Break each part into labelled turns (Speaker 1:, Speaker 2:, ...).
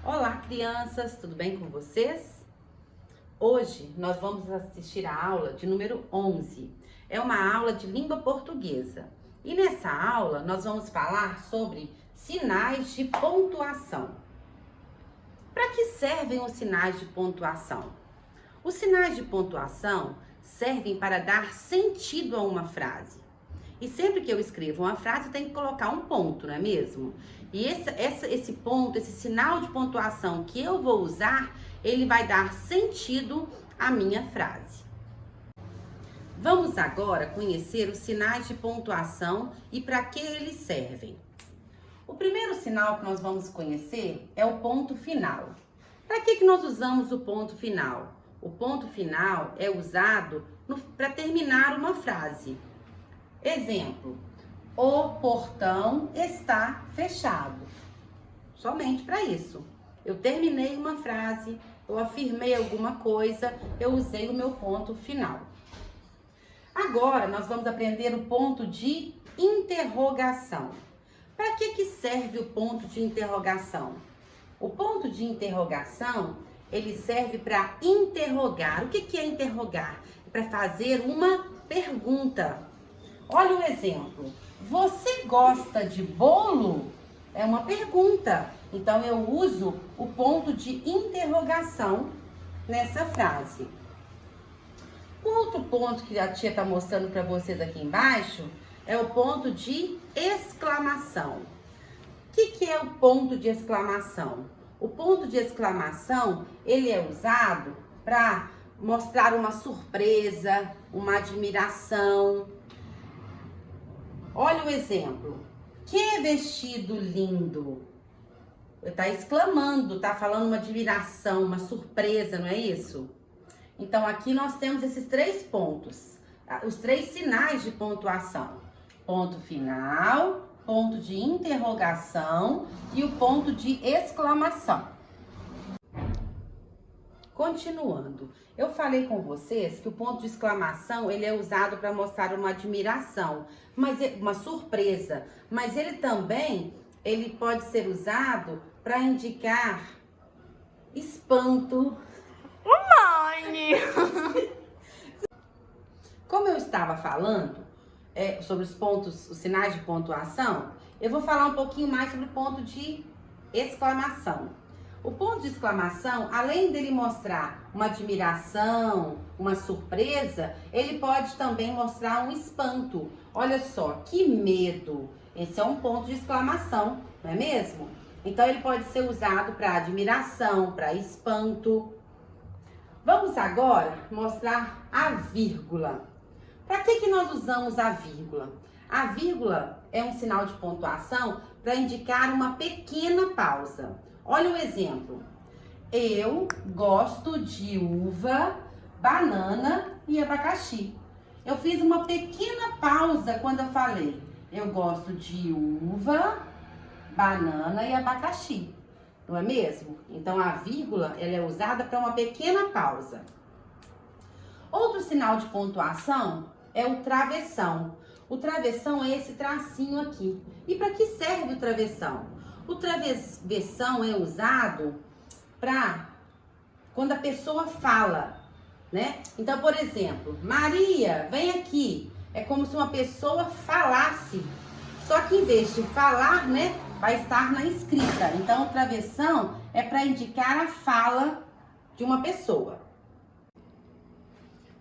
Speaker 1: Olá, crianças, tudo bem com vocês? Hoje nós vamos assistir a aula de número 11. É uma aula de língua portuguesa. E nessa aula nós vamos falar sobre sinais de pontuação. Para que servem os sinais de pontuação? Os sinais de pontuação servem para dar sentido a uma frase. E sempre que eu escrevo uma frase, eu tenho que colocar um ponto, não é mesmo? E esse ponto, esse sinal de pontuação que eu vou usar, ele vai dar sentido à minha frase. Vamos agora conhecer os sinais de pontuação e para que eles servem. O primeiro sinal que nós vamos conhecer é o ponto final. Para que nós usamos o ponto final? O ponto final é usado para terminar uma frase. Exemplo, o portão está fechado. Somente para isso. Eu terminei uma frase, eu afirmei alguma coisa, eu usei o meu ponto final. Agora, nós vamos aprender o ponto de interrogação. Para que serve o ponto de interrogação? O ponto de interrogação, ele serve para interrogar. O que é interrogar? É para fazer uma pergunta. Olha o exemplo. Você gosta de bolo? É uma pergunta. Então, eu uso o ponto de interrogação nessa frase. O outro ponto que a tia está mostrando para vocês aqui embaixo é o ponto de exclamação. O que é o ponto de exclamação? O ponto de exclamação, ele é usado para mostrar uma surpresa, uma admiração. Olha o exemplo. Que vestido lindo! Está exclamando, está falando uma admiração, uma surpresa, não é isso? Então, aqui nós temos esses três pontos, os três sinais de pontuação. Ponto final, ponto de interrogação e o ponto de exclamação. Continuando, eu falei com vocês que o ponto de exclamação, ele é usado para mostrar uma admiração, uma surpresa, mas ele também, ele pode ser usado para indicar espanto.
Speaker 2: Mãe!
Speaker 1: Como eu estava falando sobre os sinais de pontuação, eu vou falar um pouquinho mais sobre o ponto de exclamação. O ponto de exclamação, além dele mostrar uma admiração, uma surpresa, ele pode também mostrar um espanto. Olha só, que medo! Esse é um ponto de exclamação, não é mesmo? Então, ele pode ser usado para admiração, para espanto. Vamos agora mostrar a vírgula. Para que nós usamos a vírgula? A vírgula é um sinal de pontuação para indicar uma pequena pausa. Olha o exemplo. Eu gosto de uva, banana e abacaxi. Eu fiz uma pequena pausa quando eu falei. Eu gosto de uva, banana e abacaxi. Não é mesmo? Então, a vírgula ela é usada para uma pequena pausa. Outro sinal de pontuação é o travessão. O travessão é esse tracinho aqui. E para que serve o travessão? O travessão é usado para quando a pessoa fala, né? Então, por exemplo, Maria, vem aqui. É como se uma pessoa falasse. Só que em vez de falar, né, vai estar na escrita. Então, o travessão é para indicar a fala de uma pessoa.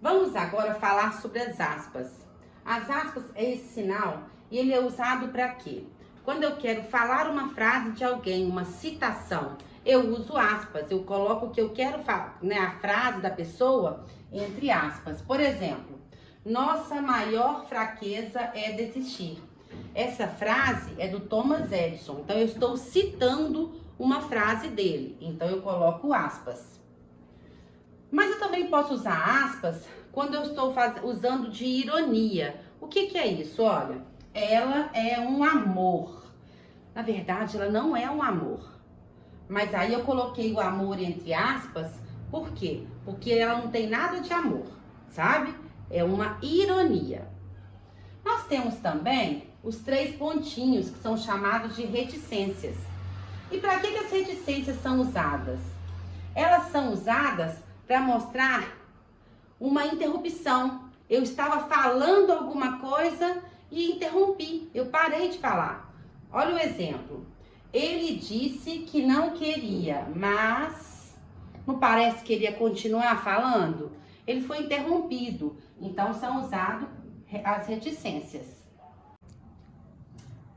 Speaker 1: Vamos agora falar sobre as aspas. As aspas é esse sinal e ele é usado para quê? Quando eu quero falar uma frase de alguém, uma citação, eu uso aspas. Eu coloco o que eu quero falar, né, a frase da pessoa entre aspas. Por exemplo, nossa maior fraqueza é desistir. Essa frase é do Thomas Edison. Então, eu estou citando uma frase dele. Então, eu coloco aspas. Mas eu também posso usar aspas quando eu estou usando de ironia. O que é isso? Olha, ela é um amor. Na verdade, ela não é um amor. Mas aí eu coloquei o amor entre aspas. Por quê? Porque ela não tem nada de amor, sabe? É uma ironia. Nós temos também os três pontinhos, que são chamados de reticências. E para que as reticências são usadas? Elas são usadas para mostrar uma interrupção. Eu estava falando alguma coisa e interrompi. Eu parei de falar. Olha o exemplo. Ele disse que não queria, mas não parece que ele ia continuar falando? Ele foi interrompido. Então, são usadas as reticências.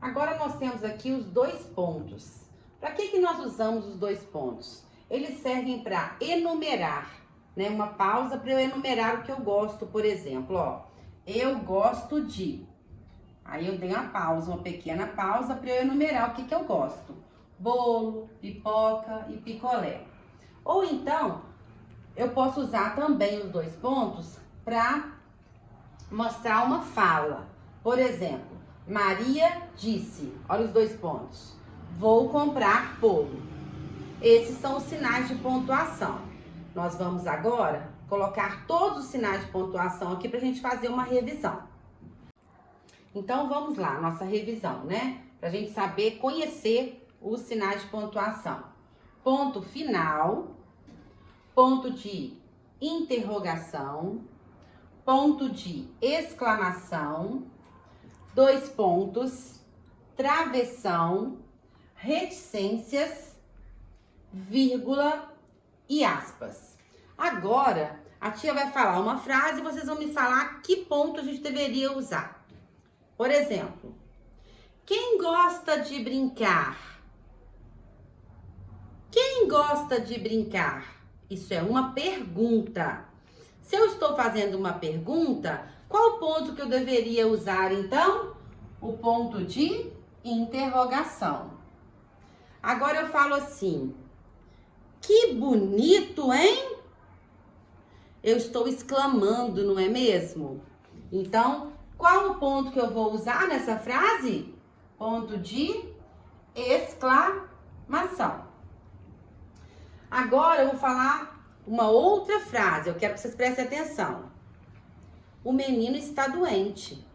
Speaker 1: Agora, nós temos aqui os 2 pontos. Para que nós usamos os 2 pontos? Eles servem para enumerar, né? Uma pausa para eu enumerar o que eu gosto, por exemplo, ó. Eu gosto de. Aí eu dei uma pausa, uma pequena pausa para eu enumerar o que eu gosto. Bolo, pipoca e picolé. Ou então, eu posso usar também os 2 pontos para mostrar uma fala. Por exemplo, Maria disse, olha os 2 pontos, vou comprar bolo. Esses são os sinais de pontuação. Nós vamos agora colocar todos os sinais de pontuação aqui para a gente fazer uma revisão. Então, vamos lá, nossa revisão, né? Para a gente saber, conhecer os sinais de pontuação. Ponto final, ponto de interrogação, ponto de exclamação, 2 pontos, travessão, reticências, vírgula e aspas. Agora, a tia vai falar uma frase e vocês vão me falar que ponto a gente deveria usar. Por exemplo, quem gosta de brincar? Quem gosta de brincar? Isso é uma pergunta. Se eu estou fazendo uma pergunta, qual ponto que eu deveria usar, então? O ponto de interrogação. Agora eu falo assim, que bonito, hein? Eu estou exclamando, não é mesmo? Então, qual o ponto que eu vou usar nessa frase? Ponto de exclamação. Agora eu vou falar uma outra frase, eu quero que vocês prestem atenção. O menino está doente.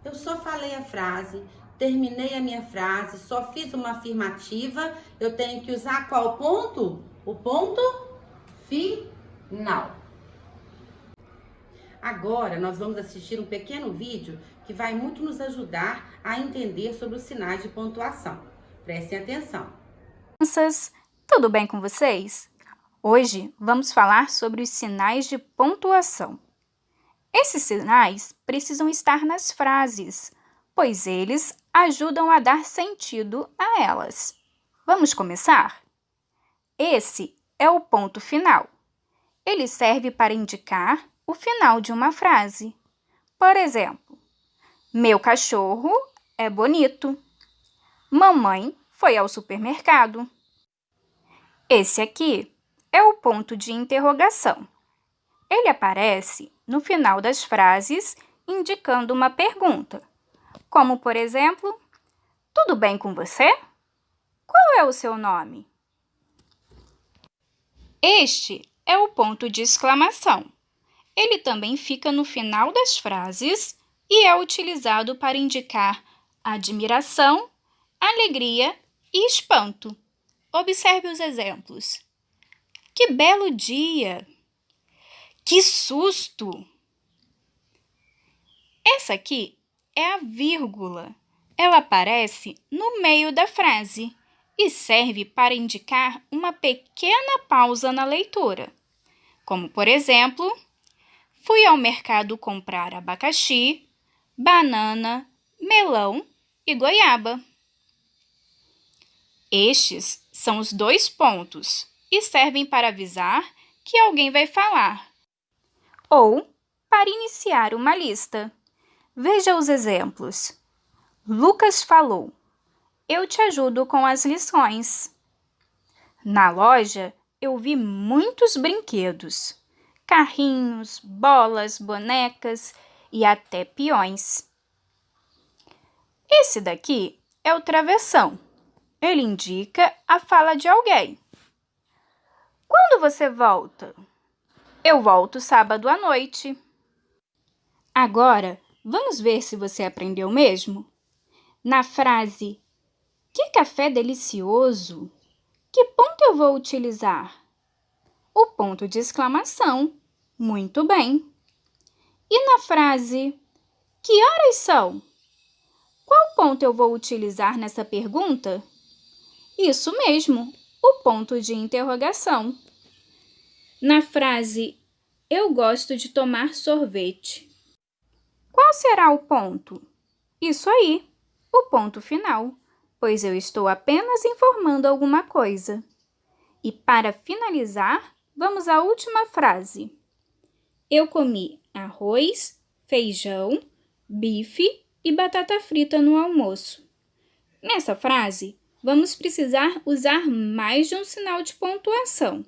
Speaker 1: Eu só falei a frase, terminei a minha frase, só fiz uma afirmativa. Eu tenho que usar qual ponto? O ponto final. Agora nós vamos assistir um pequeno vídeo que vai muito nos ajudar a entender sobre os sinais de pontuação. Prestem atenção.
Speaker 2: Crianças, tudo bem com vocês? Hoje vamos falar sobre os sinais de pontuação. Esses sinais precisam estar nas frases, pois eles ajudam a dar sentido a elas. Vamos começar? Esse é o ponto final. Ele serve para indicar o final de uma frase. Por exemplo, meu cachorro é bonito. Mamãe foi ao supermercado. Esse aqui é o ponto de interrogação. Ele aparece no final das frases, indicando uma pergunta, como, por exemplo, tudo bem com você? Qual é o seu nome? Este é o ponto de exclamação. Ele também fica no final das frases e é utilizado para indicar admiração, alegria e espanto. Observe os exemplos. Que belo dia! Que susto! Essa aqui é a vírgula. Ela aparece no meio da frase e serve para indicar uma pequena pausa na leitura. Como, por exemplo, fui ao mercado comprar abacaxi, banana, melão e goiaba. Estes são os 2 pontos e servem para avisar que alguém vai falar ou para iniciar uma lista. Veja os exemplos. Lucas falou, eu te ajudo com as lições. Na loja, eu vi muitos brinquedos, carrinhos, bolas, bonecas e até peões. Esse daqui é o travessão. Ele indica a fala de alguém. Quando você volta? Eu volto sábado à noite. Agora, vamos ver se você aprendeu mesmo? Na frase, Que café delicioso! Que ponto eu vou utilizar? O ponto de exclamação. Muito bem. E na frase, que horas são? Qual ponto eu vou utilizar nessa pergunta? Isso mesmo, o ponto de interrogação. Na frase, eu gosto de tomar sorvete. Qual será o ponto? Isso aí, o ponto final, pois eu estou apenas informando alguma coisa. E para finalizar, vamos à última frase. Eu comi arroz, feijão, bife e batata frita no almoço. Nessa frase, vamos precisar usar mais de um sinal de pontuação.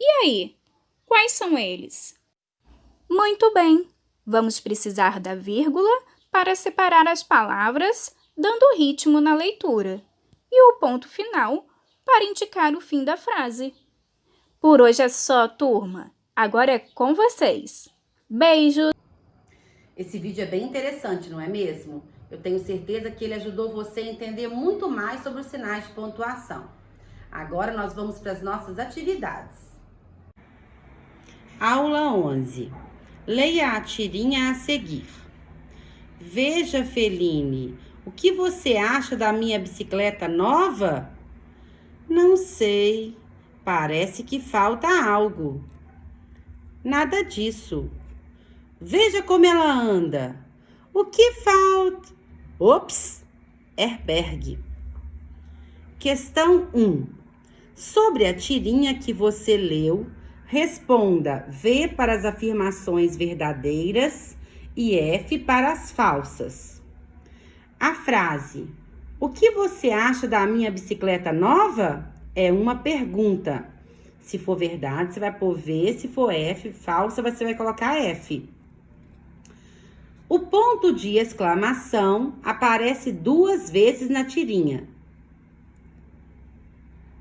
Speaker 2: E aí, quais são eles? Muito bem, vamos precisar da vírgula para separar as palavras, dando ritmo na leitura, e o ponto final para indicar o fim da frase. Por hoje é só, turma. Agora é com vocês. Beijo!
Speaker 1: Esse vídeo é bem interessante, não é mesmo? Eu tenho certeza que ele ajudou você a entender muito mais sobre os sinais de pontuação. Agora nós vamos para as nossas atividades. Aula 11. Leia a tirinha a seguir. Veja, Feline, o que você acha da minha bicicleta nova? Não sei, parece que falta algo. Nada disso. Veja como ela anda. O que falta? Ops, Herberg. Questão 1. Sobre a tirinha que você leu, responda V para as afirmações verdadeiras e F para as falsas. A frase, o que você acha da minha bicicleta nova? É uma pergunta. Se for verdade, você vai pôr V, se for F, falsa, você vai colocar F. O ponto de exclamação aparece 2 vezes na tirinha.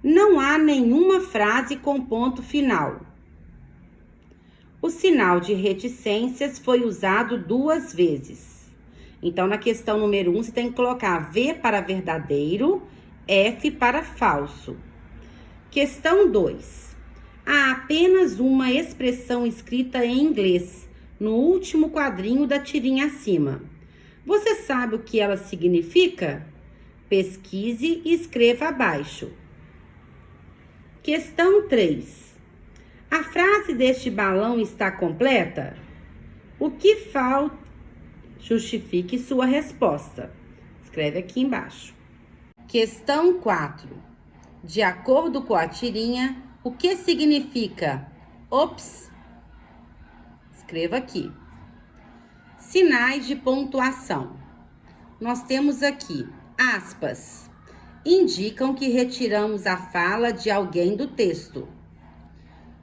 Speaker 1: Não há nenhuma frase com ponto final. O sinal de reticências foi usado 2 vezes. Então, na questão número 1, você tem que colocar V para verdadeiro, F para falso. Questão 2. Há apenas uma expressão escrita em inglês, no último quadrinho da tirinha acima. Você sabe o que ela significa? Pesquise e escreva abaixo. Questão 3. A frase deste balão está completa? O que falta? Justifique sua resposta. Escreve aqui embaixo. Questão 4. De acordo com a tirinha, o que significa ops? Escreva aqui. Sinais de pontuação. Nós temos aqui aspas. Indicam que retiramos a fala de alguém do texto.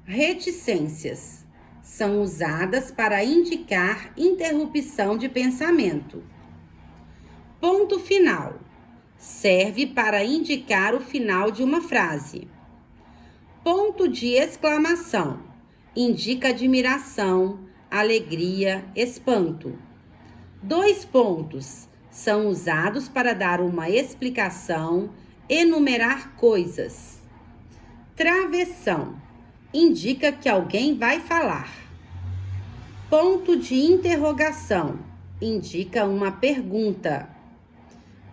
Speaker 1: Reticências. São usadas para indicar interrupção de pensamento. Ponto final. Serve para indicar o final de uma frase. Ponto de exclamação. Indica admiração, alegria, espanto. 2 pontos. São usados para dar uma explicação, enumerar coisas. Travessão. Indica que alguém vai falar. Ponto de interrogação. Indica uma pergunta.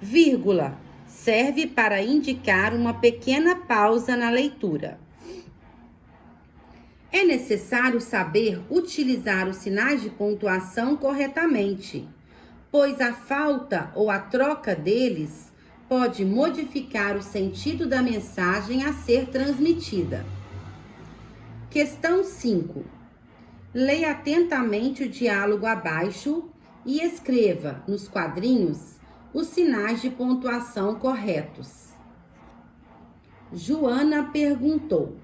Speaker 1: Vírgula. Serve para indicar uma pequena pausa na leitura. É necessário saber utilizar os sinais de pontuação corretamente, pois a falta ou a troca deles pode modificar o sentido da mensagem a ser transmitida. Questão 5. Leia atentamente o diálogo abaixo e escreva nos quadrinhos os sinais de pontuação corretos. Joana perguntou: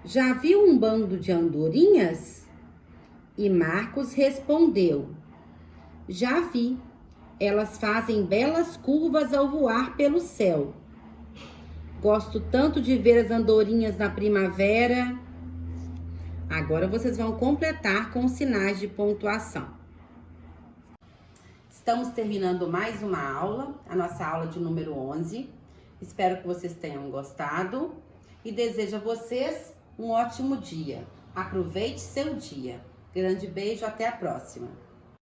Speaker 1: já viu um bando de andorinhas? E Marcos respondeu: já vi. Elas fazem belas curvas ao voar pelo céu. Gosto tanto de ver as andorinhas na primavera. Agora vocês vão completar com os sinais de pontuação. Estamos terminando mais uma aula, a nossa aula de número 11. Espero que vocês tenham gostado e desejo a vocês um ótimo dia. Aproveite seu dia. Grande beijo, até a próxima.